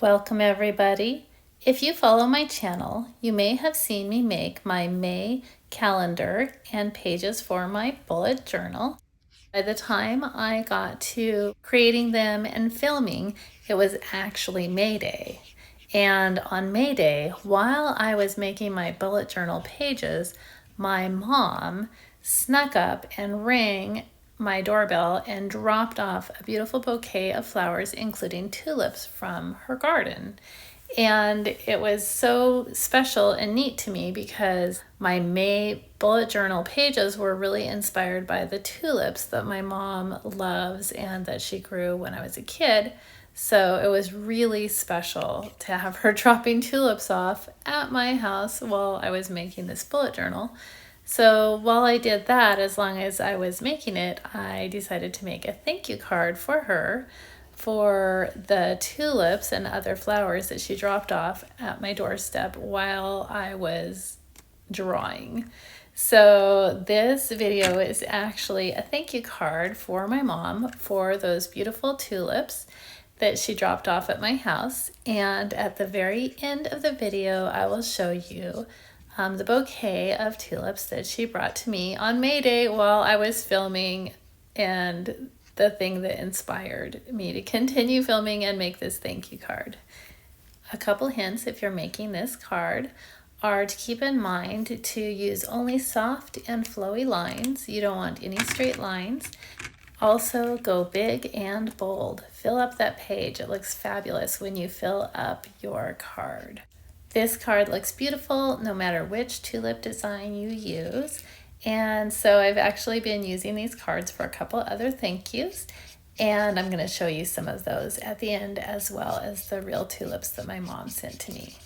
Welcome everybody. If you follow my channel, you may have seen me make my May calendar and pages for my bullet journal. By the time I got to creating them and filming, it was actually May Day. And on May Day, while I was making my bullet journal pages, my mom snuck up and rang my doorbell and dropped off a beautiful bouquet of flowers, including tulips from her garden. And it was so special and neat to me because my May bullet journal pages were really inspired by the tulips that my mom loves and that she grew when I was a kid. So it was really special to have her dropping tulips off at my house while I was making this bullet journal. So while I did that, as long as I was making it, I decided to make a thank you card for her for the tulips and other flowers that she dropped off at my doorstep while I was drawing. So this video is actually a thank you card for my mom for those beautiful tulips that she dropped off at my house. And at the very end of the video, I will show you the bouquet of tulips that she brought to me on May Day while I was filming, and the thing that inspired me to continue filming and make this thank you card. A couple hints if you're making this card are to keep in mind to use only soft and flowy lines. You don't want any straight lines. Also, go big and bold. Fill up that page. It looks fabulous when you fill up your card. This card looks beautiful no matter which tulip design you use. And so I've actually been using these cards for a couple other thank yous. And I'm going to show you some of those at the end, as well as the real tulips that my mom sent to me.